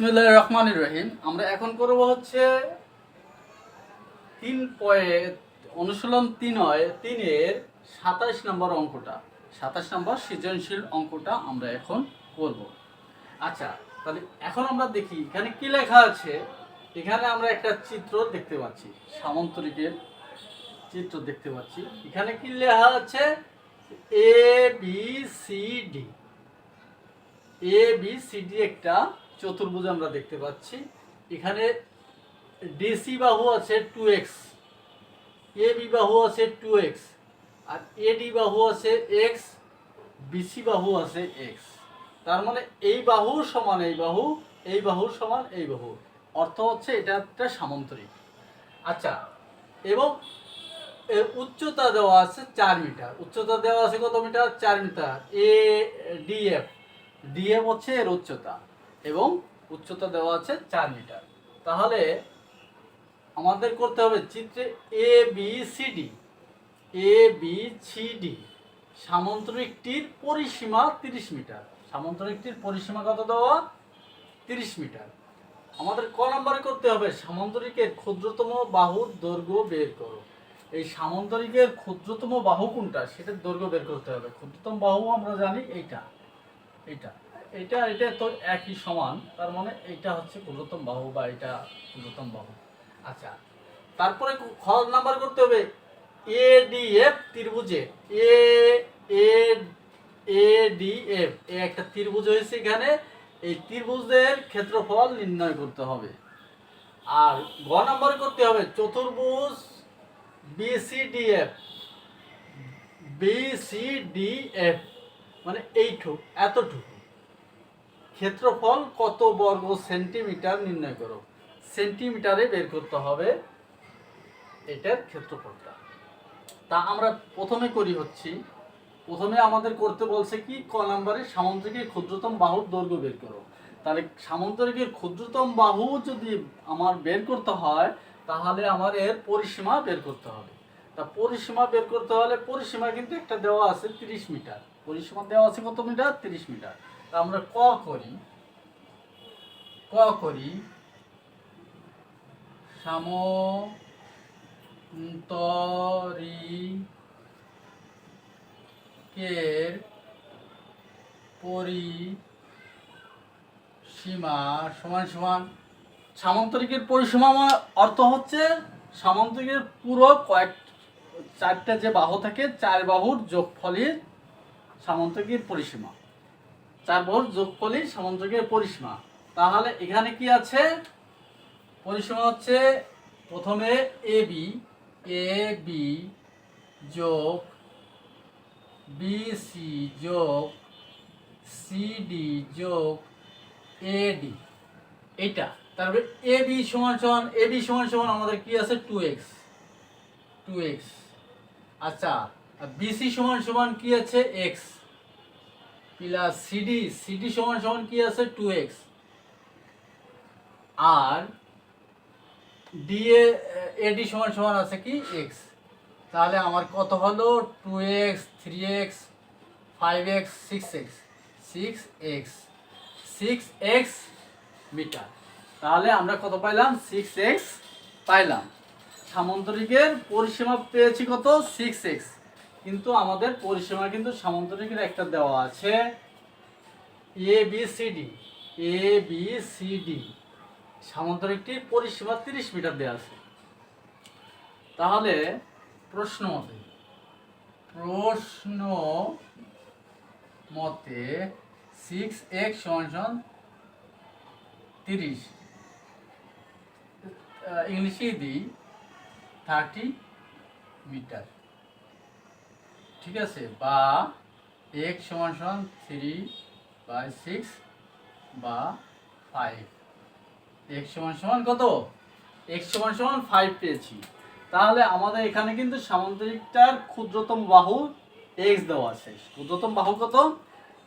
বিসমিল্লাহির রহমানির রহিম। আমরা এখন করব হচ্ছে অনুশীলন 3-এর 27 নম্বর অঙ্কটা। 27 নম্বর সৃজনশীল অঙ্কটা আমরা এখন করব। আচ্ছা, তাহলে এখন আমরা দেখি এখানে কি লেখা আছে। এখানে আমরা একটা চিত্র দেখতে পাচ্ছি, সামন্তরিকের চিত্র দেখতে পাচ্ছি। এখানে কি লেখা আছে? A B C D. A B C D একটা চতুর্ভুজ আমরা দেখতে পাচ্ছি। এখানে ডিসি বাহু আছে 2x, এ বি বাহু আছে 2x, আর এডি বাহু আছে x, বিসি বাহু আছে x। তার মানে এই বাহু সমান এই বাহু, এই বাহু সমান এই বাহু, অর্থ হচ্ছে এটা একটা সামান্তরিক। আচ্ছা, এবং এর উচ্চতা দেওয়া আছে 4 মিটার। উচ্চতা দেওয়া আছে কত মিটার? 4 মিটার। এ ডিএফ, ডিএফ হচ্ছে এর উচ্চতা, এবং উচ্চতা দেওয়া আছে 4 মিটার। তাহলে আমাদের করতে হবে চিত্রে A B C D, A B C D সামান্তরিকটির পরিসীমা 30 মিটার। সামান্তরিকটির পরিসীমা কত দেওয়া? 30 মিটার। আমাদের ক নম্বরে করতে হবে? সামান্তরিকের ক্ষুদ্রতম বাহুর দৈর্ঘ্য বের করো। এই সামান্তরিকের ক্ষুদ্রতম বাহু কোনটা সেটার দৈর্ঘ্য বের করতে হবে। ক্ষুদ্রতম বাহু আমরা জানি এইটা, এইটা, এটা এটা তো একই সমান, তার মানে এইটা হচ্ছে ক্ষুদ্রতম বাহু বা এটা ক্ষুদ্রতম বাহু। আচ্ছা, তারপরে খ নাম্বার করতে হবে এডিএফ ত্রিভুজে, এ এ এডিএফ এ একটা ত্রিভুজ হয়েছে এখানে। এই ত্রিভুজের ক্ষেত্রফল নির্ণয় করতে হবে। আর গ নাম্বার করতে হবে চতুর্ভুজ বিসিডিএফ, বিসিডিএফ মানে এইটুকু, এতটুকু ক্ষেত্রফল কত বর্গ সেন্টিমিটার নির্ণয় করো। সেন্টিমিটারে বের করতে হবে এটার ক্ষেত্রফলটা। তা আমরা প্রথমে করি হচ্ছে, প্রথমে আমাদের করতে বলছে কি ক নম্বরে সামান্তরিকের ক্ষুদ্রতম বাহুর দৈর্ঘ্য বের করো। তাহলে সামান্তরিকের ক্ষুদ্রতম বাহু যদি আমার বের করতে হয়, তাহলে আমার এর পরিসীমা বের করতে হবে। তা পরিসীমা বের করতে হলে পরিসীমা কিন্তু একটা দেওয়া আছে 30 মিটার। পরিসীমা দেওয়া আছে কত মিটার? 30 মিটার। তা আমরা ক করি, ক করি সামান্তরিকের পরিসীমা সমান সমান, সামান্তরিকের পরিসীমা আমার অর্থ হচ্ছে সামান্তরিকের পুরো চারটা যে বাহু থাকে, 4 বাহুর যোগফলই সামান্তরিকের পরিসীমা। 4 বাহুর যোগফলই সামান্তরিকের পরিসীমা। তাহলে এখানে কি আছে? পরিসীমা হচ্ছে প্রথমে এ বি যোগ বিসি যোগ সিডি যোগ এডি, এটা। তারপরে এ বি সমান সমান, এ বি সমান সমান আমাদের কি আছে? 2x, 2x। আচ্ছা, বিসি সমান সমান কি আছে? x প্লাস সিডি, সিডি সমান সমান কি আছে? 2x। আর ডিএ এডি সমান সমান আছে কি? x। তাহলে আমার কত হলো? 2x, 3x, 5x, 6x, 6x, 6x metre. তাহলে আমরা কত পাইলাম? 6x পাইলাম। সামান্তরিকের পরিসীমা পেয়েছি কত? 6x। কিন্তু আমাদের পরিসীমা কিন্তু সামান্তরিকের একটা দেওয়া আছে A B C D, A B C D সামান্তরিকটির পরিসীমা 30 মিটার দেওয়া আছে। তাহলে প্রশ্ন মতে 6x সমান 30, ইংলিশে দিই 30 মিটার, ঠিক আছে? বা x সমান 3/6 বা 5। x সমান কত? x সমান 5 পেয়েছি। তাহলে আমাদের এখানে কিন্তু সামান্তরিকটার ক্ষুদ্রতম বাহু x দেওয়া আছে। ক্ষুদ্রতম বাহু কত?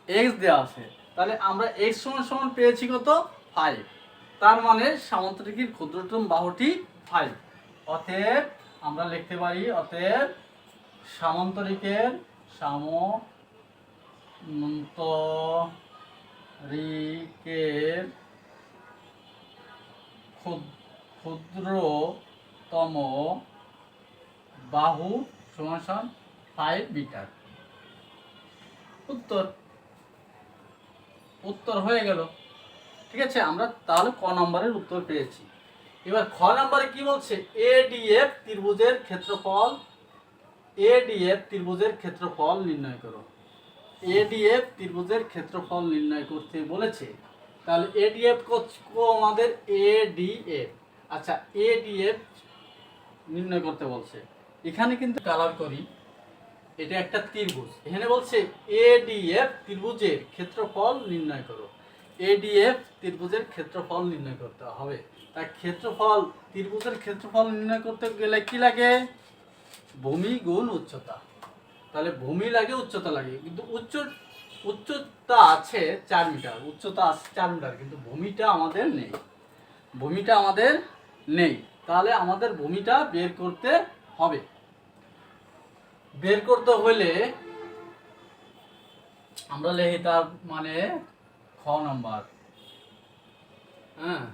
x দেওয়া আছে। তাহলে আমরা x সমান পেয়েছি কত? 5। তার মানে সামান্তরিকের ক্ষুদ্রতম বাহুটি 5। অতএব আমরা লিখতে পারি, অতএব সামান্তরিকের ক্ষুদ্রতম বাহু সমান সমান 5 মিটার। উত্তর উত্তর হয়ে গেল। ঠিক আছে, আমরা তাহলে ক নম্বরের উত্তর পেয়েছি। এবার খ নম্বরে কি বলছে, এডিএফ ত্রিভুজের ক্ষেত্রফল, এডিএফ ত্রিভুজের ক্ষেত্রফল নির্ণয় করো। এডিএফ ত্রিভুজের ক্ষেত্রফল নির্ণয় করতে বলেছে। তাহলে এডিএফ আমাদের এডিএফ, আচ্ছা এডিএফ নির্ণয় করতে বলছে। এখানে কিন্তু কালার করি, এটা একটা ত্রিভুজ, এখানে বলছে এডিএফ ত্রিভুজের ক্ষেত্রফল নির্ণয় করো। এডিএফ ত্রিভুজের ক্ষেত্রফল নির্ণয় করতে হবে। তাই ক্ষেত্রফল, ত্রিভুজের ক্ষেত্রফল নির্ণয় করতে গেলে কি লাগে, ভূমি গুণ উচ্চতা। তাহলে ভূমি লাগে, উচ্চতা লাগে, কিন্তু উচ্চতা আছে 4 মিটার, উচ্চতা আছে 4 মিটার, কিন্তু ভূমিটা আমাদের নেই, ভূমিটা আমাদের নেই। তাহলে আমাদের ভূমিটা বের করতে হবে। বের করতে হলে আমরা লিখি তার মানে খ নাম্বার, হ্যাঁ,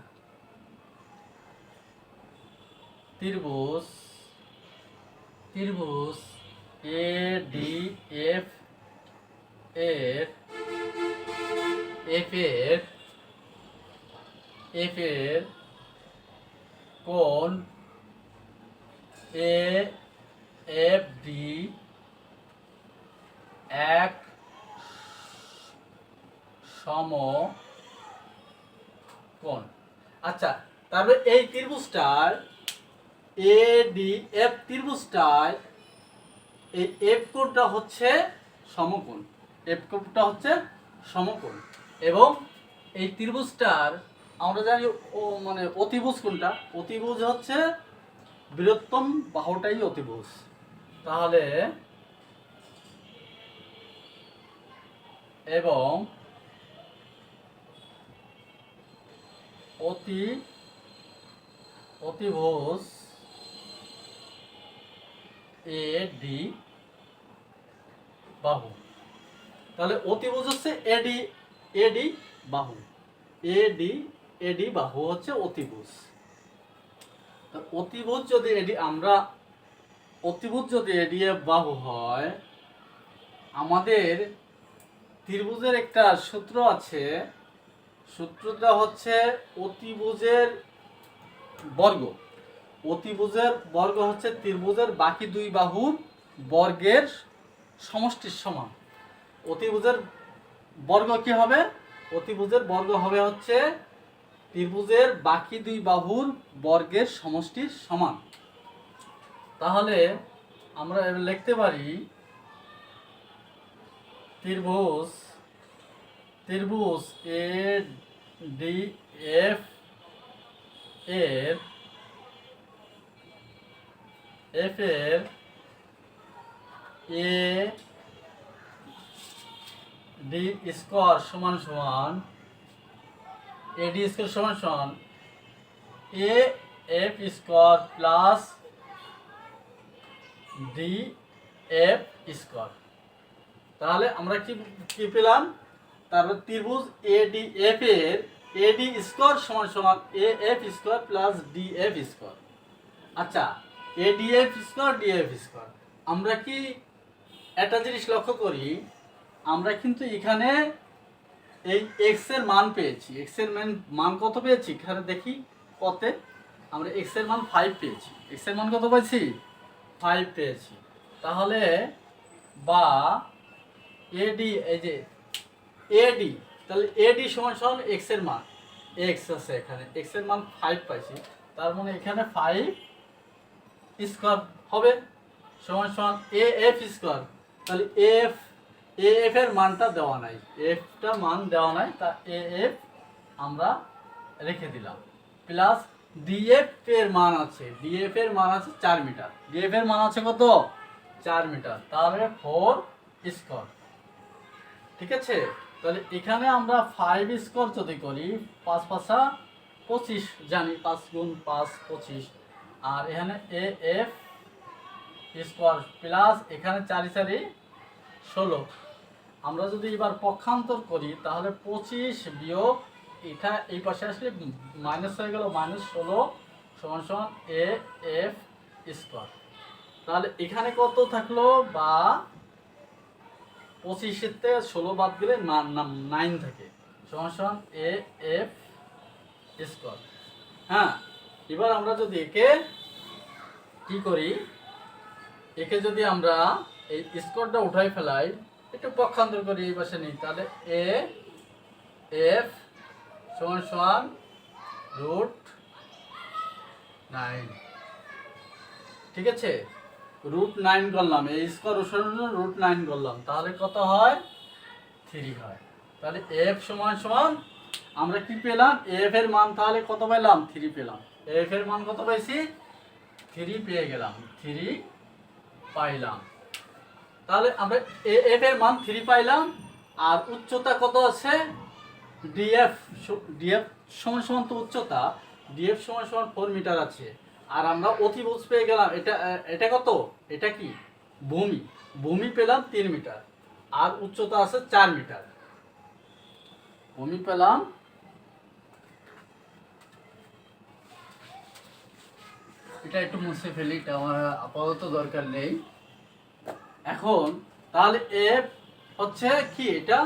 ত্রিভুজ এডিএফ এর কোণ এএফডি এক সমকোণ। আচ্ছা, তারপরে এই ত্রিভুজটার এডিএফ ত্রিভুজটার এই এফ কোণটা হচ্ছে সমকোণ, এফ কোণটা হচ্ছে সমকোণ, এবং এই ত্রিভুজটার আমরা জানি ও মানে অতিভুজ কোনটা, অতিভুজ হচ্ছে বৃহত্তম বাহুটাই অতিভুজ। তাহলে এবং অতিভুজ এডি বাহু। তাহলে অতিভুজ হচ্ছে এডি বাহু, এডি বাহু হচ্ছে অতিভুজ। অতিভুজ যদি এডিএফ বাহু হয়, আমাদের ত্রিভুজের একটা সূত্র আছে, সূত্রটা হচ্ছে অতিভুজের বর্গ। অতিভুজের বর্গ হচ্ছে ত্রিভুজের বাকি দুই বাহুর বর্গের সমষ্টির সমান। অতিভুজের বর্গ কি হবে, অতিভুজের বর্গ হবে হচ্ছে ত্রিভুজের বাকি দুই বাহুর বর্গের সমষ্টির সমান। তাহলে আমরা লিখতে পারি ত্রিভুজ এডিএফ এর এ ডি স্কোয়ার সমান সমান এডি স্কোয়ার সমান সমান A F square plus D F square. তাহলে আমরা কি পেলাম, তারপর ত্রিভুজ এডিএফ এর এডি স্কোয়ার সমান সমান A F square plus D F square. আচ্ছা, এডিএফ স্কোয়ার ডিএফ স্কোয়ার, আমরা কি একটা জিনিস লক্ষ্য করি, আমরা কিন্তু এখানে এই এক্স এর মান পেয়েছি। এক্স এর মান কত পেয়েছি, এখানে দেখি কতে, আমরা এক্স এর মান 5 পেয়েছি। এক্স এর মান কত পেয়েছি, 5 পেয়েছি। তাহলে বা এডি, এই যে এডি, তাহলে এডি সমান সমান এক্স এর মান, এক্স আছে এখানে, এক্স এর মান 5 পাইছি, তার মানে এখানে 5 স্কোয়ার হবে সমান সমান এ এফ স্কোয়ার। তাহলে এফ এর মানটা দেওয়া নাই, এফটা মান দেওয়া নাই, তা এফ আমরা রেখে দিলাম, প্লাস ডিএফ এর মান আছে, ডিএফ এর মান আছে 4 মিটার, ডিএফ এর মান আছে কত, 4 মিটার, তাহলে 4 স্কোয়ার। ঠিক আছে, তাহলে এখানে আমরা 5 স্কোয়ার যদি করি, 5 5 25 জানি, 5 গুণ 5 25, আর এখানে এ এফ স্কোয়ার প্লাস এখানে 4 4 16। আমরা যদি এবার পক্ষান্তর করি তাহলে 25 বিয়োগ এখানে এই পাশে আসলে মাইনাস হয়ে গেল, -16 সমান সমান এ এফ স্কোয়ার। তাহলে এখানে কত থাকলো, বা 25 থেকে 16 বাদ দিলে 9 থাকে, সমান সমান এ এফ স্কোয়ার। হ্যাঁ, এবার আমরা যদি একে কি করি, একে যদি আমরা এই স্কোয়ারটা উঠাই ফেলাই, একটু পক্ষান্তর করি, এই পাশে নেই, তাহলে এ এফ সমান সমান √9। ঠিক আছে, √9 করলাম, এই স্কোয়ার উঠানোর জন্য √9 করলাম, তাহলে কত হয়, 3 হয়। তাহলে এফ সমান সমান আমরা কি পেলাম, এফ এর মান তাহলে কত পেলাম, 3 পেলাম। এফ এর মান কত পাইছি, 3 পেয়ে গেলাম, 3 পাইলাম। তাহলে আমরা এফ এর মান 3 পাইলাম, আর উচ্চতা কত আছে, ডিএফ ডিএফ সমান সমান তো উচ্চতা, ডিএফ সমান সমান 4 মিটার আছে। আর আমরা অতিভুজ পেয়ে গেলাম, এটা এটা কত, এটা কি ভূমি, ভূমি পেলাম 3 মিটার, আর উচ্চতা আছে 4 মিটার। ভূমি পেলাম, এটা একটু মুছে ফেলি, এটা আমার আপাতত দরকার নেই এখন। তাহলে এফ হচ্ছে কি, এটা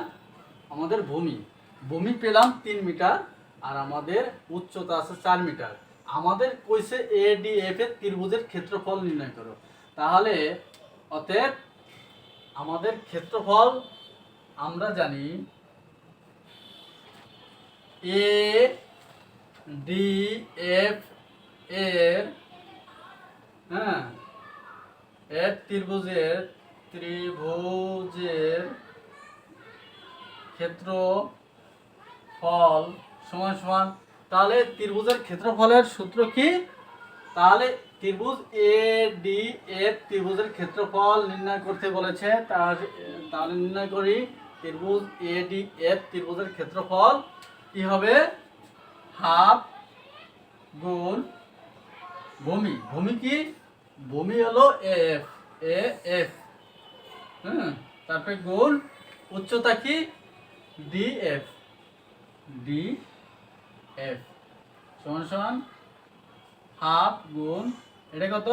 আমাদের ভূমি, ভূমি পেলাম 3 মিটার, আর আমাদের উচ্চতা আছে 4 মিটার। আমাদের কইছে এডিএফ এর ত্রিভুজের ক্ষেত্রফল নির্ণয় করো। তাহলে অতএব আমাদের ক্ষেত্রফল আমরা জানি এ ডি এফ এর, হ্যাঁ, এর ত্রিভুজের ক্ষেত্রফল সমান সমান, তাহলে ত্রিভুজের ক্ষেত্রফলের সূত্র কি, তাহলে ত্রিভুজ এ ডি এফ ত্রিভুজের ক্ষেত্রফল নির্ণয় করতে বলেছে, তাহলে নির্ণয় করি। ত্রিভুজ এ ডি এফ ত্রিভুজের ক্ষেত্রফল কি হবে, হাফ গুণ ভূমি, ভূমি কি, ভূমি হলো এফ, এ এফ, হ্যাঁ, তারপরে গুণ উচ্চতা কি, ডি এফ, ডি এফ সমান সমান হাফ গুণ, এটা কত,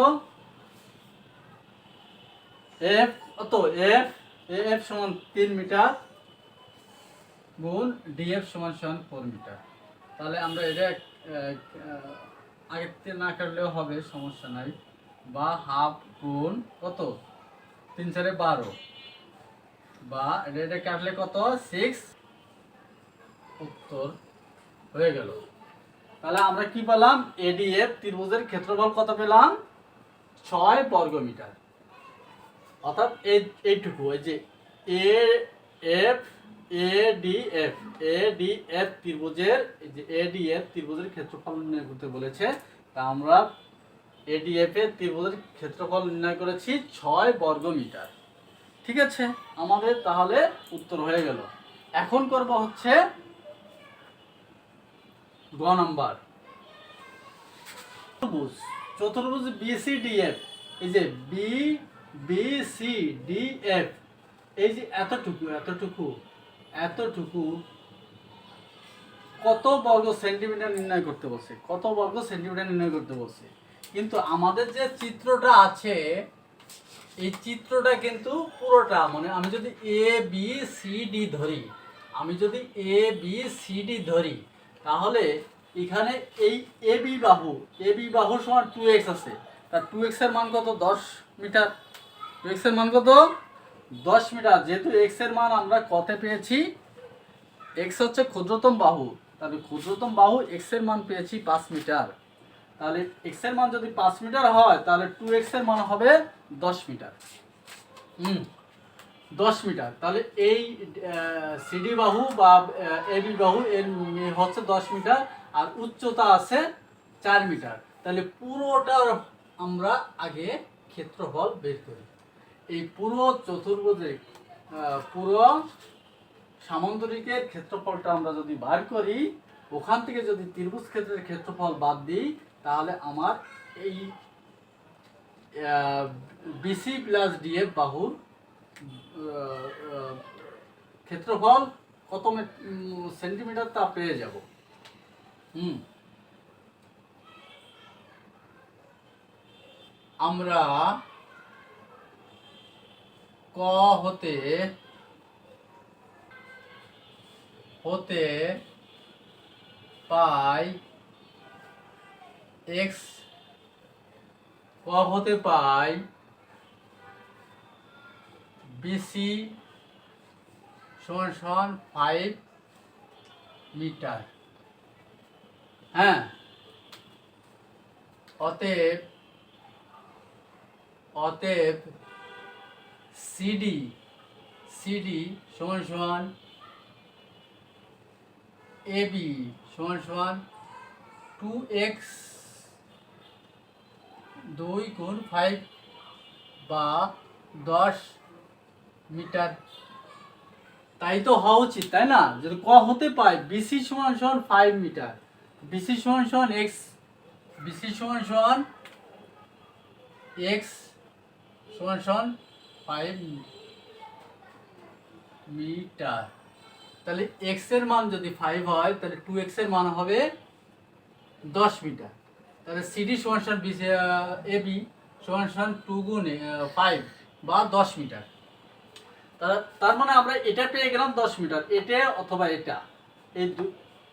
এফ কত, এফ এফ সমান 3 মিটার গুণ ডিএফ সমান সমান 4 মিটার। তাহলে আমরা এটা আগে না কাটলেও হবে, সমস্যা নাই, বা হাফ গুণ কত, 3 4 12, বা এটা কাটলে কত, 6, উত্তর হয়ে গেল। তাহলে আমরা কি পেলাম, এডিএফ ত্রিভুজের ক্ষেত্রফল কত পেলাম, 6 বর্গ মিটার। অর্থাৎ এইটুকু, এই যে এ এফ এডিএফ এডিএফ ত্রিভুজের, এই যে এডিএফ ত্রিভুজের ক্ষেত্রফল নির্ণয় করতে বলেছে, তা আমরা এডিএফ এর ত্রিভুজের ক্ষেত্রফল নির্ণয় করেছি 6 বর্গ মিটার। ঠিক আছে, আমাদের তাহলে উত্তর হয়ে গেল। এখন করব হচ্ছে গ নাম্বার, চতুর্ভুজ, চতুর্ভুজ বিসিডিএফ, এই যে বিসিডিএফ, এই যে এতটুকু এতটুকু এতটুকু কত বর্গ সেন্টিমিটার নির্ণয় করতে বলছে, কত বর্গ সেন্টিমিটার নির্ণয় করতে বলছে। কিন্তু আমাদের যে চিত্রটা আছে, এই চিত্রটা কিন্তু পুরোটা, মানে আমি যদি এ বি সি ডি ধরি, আমি যদি এ বি সি ডি ধরি, তাহলে এখানে এই এ বি বাহু সমান 2x আছে, তার 2x এর মান কত, 10 মিটার, 2x এর মান কত, 10 মিটার। যেহেতু x এর মান আমরা কত পেয়েছি, x হচ্ছে ক্ষুদ্রতম বাহু, তাহলে ক্ষুদ্রতম বাহু x এর মান পেয়েছি 5 মিটার। তাহলে x এর মান যদি 5 মিটার হয়, তাহলে 2x এর মান হবে 10 মিটার। 10 মিটার। তাহলে এই সিডি বাহু বা এবি বাহু এর হচ্ছে 10 মিটার, আর উচ্চতা আছে 4 মিটার। তাহলে পুরোটার আমরা আগে ক্ষেত্রফল বের করি। এই পুরো চতুর্ভুজের পুরো সামান্তরিকের ক্ষেত্রফলটা আমরা যদি বার করি, ওখান থেকে যদি ত্রিভুজ ক্ষেত্রের ক্ষেত্রফল বাদ দিই, তাহলে আমার এই বিসি প্লাস ডিএফ বাহুর ক্ষেত্রফল কত সেন্টিমিটার তা পেয়ে যাব। আমরা ক হতে পাই এক্স, ক হতে পাই বিসি সমান 5 মিটার। হ্যাঁ, অতএব সিডি সমান এবি সমান 2x 2 গুণ 5 বা 10 মিটার। তাই তো হওয়া উচিত, তাই না? যদি ক হতে পাই বিসি সমান 5 মিটার, বিসি সমান এক্স, বিসি সমান এক্স সমান 5 মিটার। তাহলে এক্স এর মান যদি 5 হয় তাহলে 2x এর মান হবে 10 মিটার। তাহলে সিডি সমান এবি সমান 2 গুণ 5 বা 10 মিটার। তার মানে আমরা এটা পেয়ে গেলাম 10 মিটার, এটা অথবা এটা,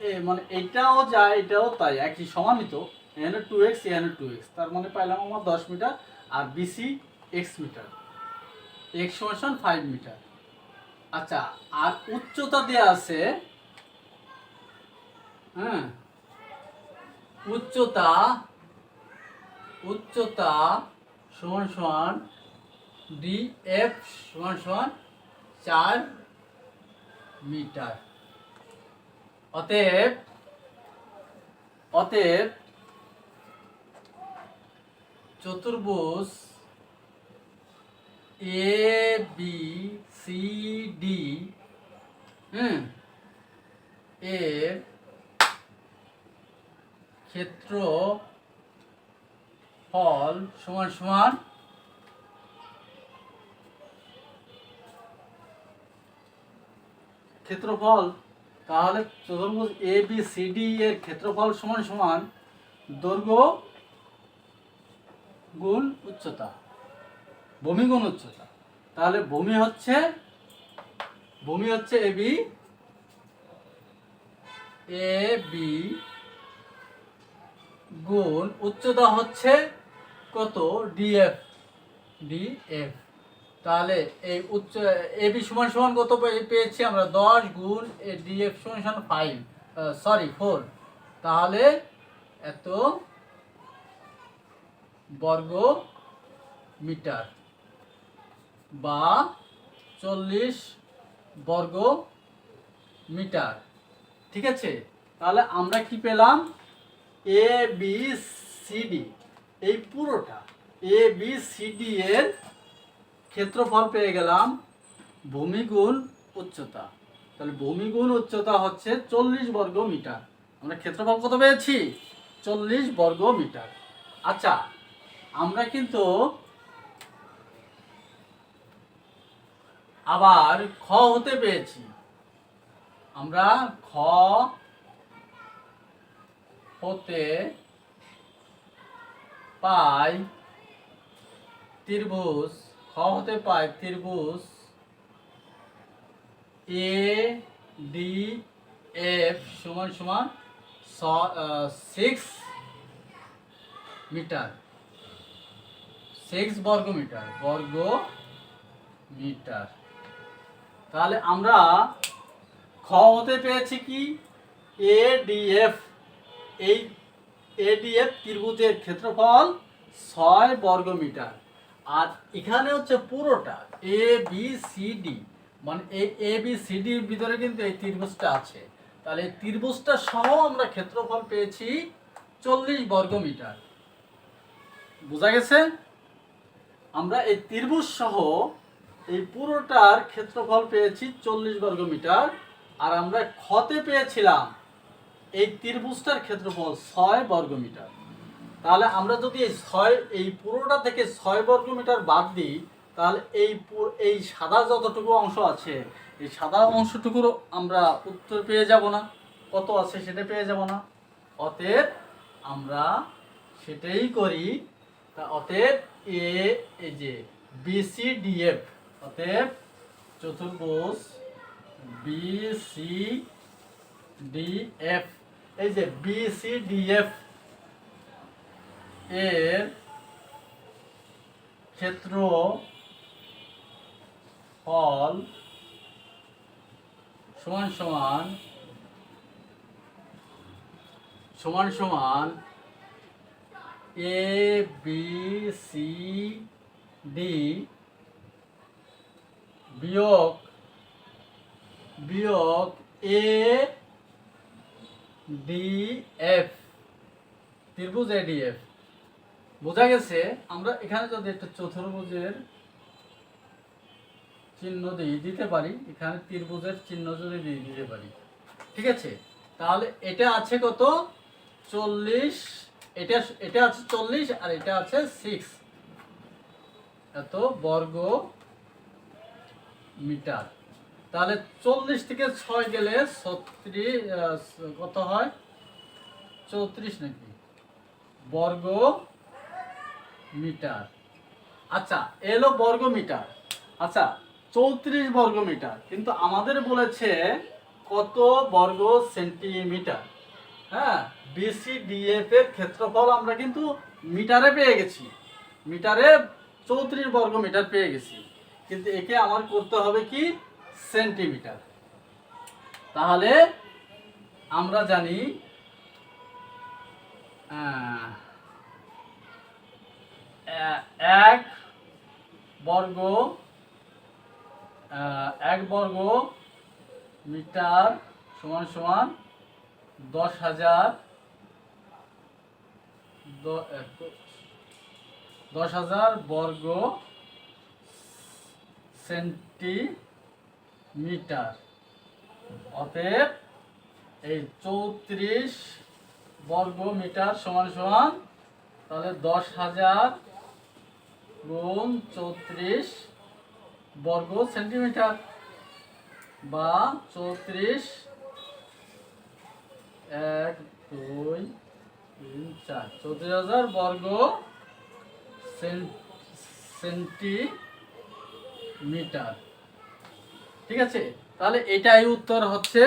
এই মানে এটাও যায় এটাও তাই, একই সমানিত। এখানে 2x এখানে 2x, তার মানে পাইলাম আমার 10 মিটার। আর বিসি x মিটার, x সমান 5 মিটার। আচ্ছা, আর উচ্চতা দেয়া আছে। হ্যাঁ, উচ্চতা সমান ডিএফ সমান 4 মিটার। অতএব চতুর্ভুজ এ বি সি ডি এর ক্ষেত্রফল সমান ক্ষেত্রফল, তাহলে চতুর্ভুজ এ বি সি ডি এর ক্ষেত্রফল সমান দৈর্ঘ্য গুণ উচ্চতা, ভূমি গুণ উচ্চতা। তাহলে ভূমি হচ্ছে এ বি গুণ উচ্চতা হচ্ছে কত, ডিএফ। তাহলে এই এ বি সমান কত পেয়েছি আমরা, 10 গুণ ডিএফ সমান 4। তাহলে এত বর্গ মিটার বা 40 বর্গ মিটার। ঠিক আছে, তাহলে আমরা কি পেলাম, এ বি সি ডি, এই পুরোটা এ বি সি ডি এর ক্ষেত্রফল পেয়ে গেলাম ভূমি গুণ উচ্চতা। তাহলে ভূমি গুণ উচ্চতা হচ্ছে 40 বর্গ মিটার। আমরা ক্ষেত্রফল কত পেয়েছি, 40 বর্গ মিটার। আচ্ছা, আমরা কিন্তু আবার খ হতে পেয়েছি, আমরা খ হতে পাই ত্রিভুজ, ত্রিভুজ এ ডি এফ সমান 6 মিটার, 6 বর্গ মিটার। তাহলে আমরা খ হতে পেয়েছি কি, এডিএফ, এই এডিএফ ত্রিভুজের ক্ষেত্রফল 6 বর্গ মিটার। আর এখানে হচ্ছে পুরোটা এ বি সি ডি, মানে এই এ বি সি ডির ভিতরে কিন্তু এই ত্রিভুজটা আছে। তাহলে এই ত্রিভুজটা সহ আমরা ক্ষেত্রফল পেয়েছি 40 বর্গ মিটার। বোঝা গেছে? আমরা এই ত্রিভুজ সহ এই পুরোটার ক্ষেত্রফল পেয়েছি 40 বর্গ মিটার। আর আমরা ক্ষতে পেয়েছিলাম এই ত্রিভুজটার ক্ষেত্রফল 6 বর্গ মিটার। তাহলে আমরা যদি এই পুরোটা থেকে 6 বর্গ মিটার বাদ দিই, তাহলে এই সাদা যতটুকু অংশ আছে, এই সাদা অংশটুকুর আমরা উত্তর পেয়ে যাব না, কত আছে সেটা পেয়ে যাব না। অতএব আমরা সেটাই করি। তা অতএব এই যে BCDF, অতএব চতুর্ভুজ BCDF, এই যে BCDF এর ক্ষেত্রফল সমান সমান ABCD বিয়োগ ADF, ত্রিভুজ ADF। বোঝা গেছে? আমরা এখানে যদি একটা চতুর্ভুজের চিহ্ন দিতে পারি, এখানে ত্রিভুজের চিহ্ন যদি দিতে পারি, ঠিক আছে, তাহলে এটা আছে কত 40, এটা আছে 40 আর এটা আছে 6 এত বর্গ মিটার। তাহলে 40 থেকে 6 গেলে 36, কত হয় 34 নাকি বর্গ মিটার। আচ্ছা এলো বর্গ মিটার। আচ্ছা 34 বর্গ মিটার, কিন্তু আমাদের বলেছে কত বর্গ সেন্টিমিটার। হ্যাঁ, BCDF এর ক্ষেত্রফল আমরা কিন্তু মিটারে পেয়ে গেছি, মিটারে 34 বর্গ মিটার পেয়ে গেছি, কিন্তু একে আমার করতে হবে কি সেন্টিমিটার। তাহলে আমরা জানি এক বর্গ মিটার সমান সমান 10,000 বর্গ সেন্টিমিটার। অতএব এই 34 বর্গ মিটার সমান সমান, তাহলে 10,000 গুণ 34 বর্গ সেন্টিমিটার, বা 34 1 2 3 4 34,000 বর্গ সেন্টিমিটার। ঠিক আছে, তাহলে এটাই উত্তর হচ্ছে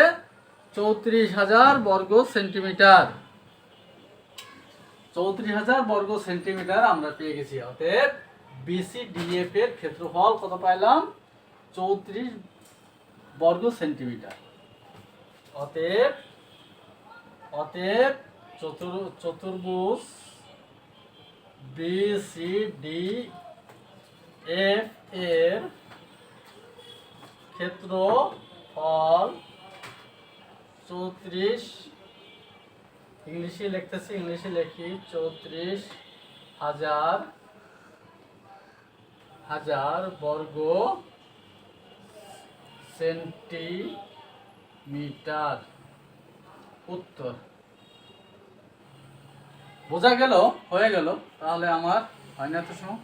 34,000 বর্গ সেন্টিমিটার। 34,000 বর্গ সেন্টিমিটার আমরা পেয়ে গেছি। অতএব BCDF এর ক্ষেত্রফল কত পাইলাম 34 বর্গ সেন্টিমিটার। অতএব চতুর্ভুজ BCDF এর ক্ষেত্রফল 34, ইংলিশে লিখতেছি, ইংলিশে লিখি 34,000 বর্গ সেন্টিমিটার উত্তর। বোঝা গেল? হয়ে গেল? তাহলে আমার হয় না তো সময়।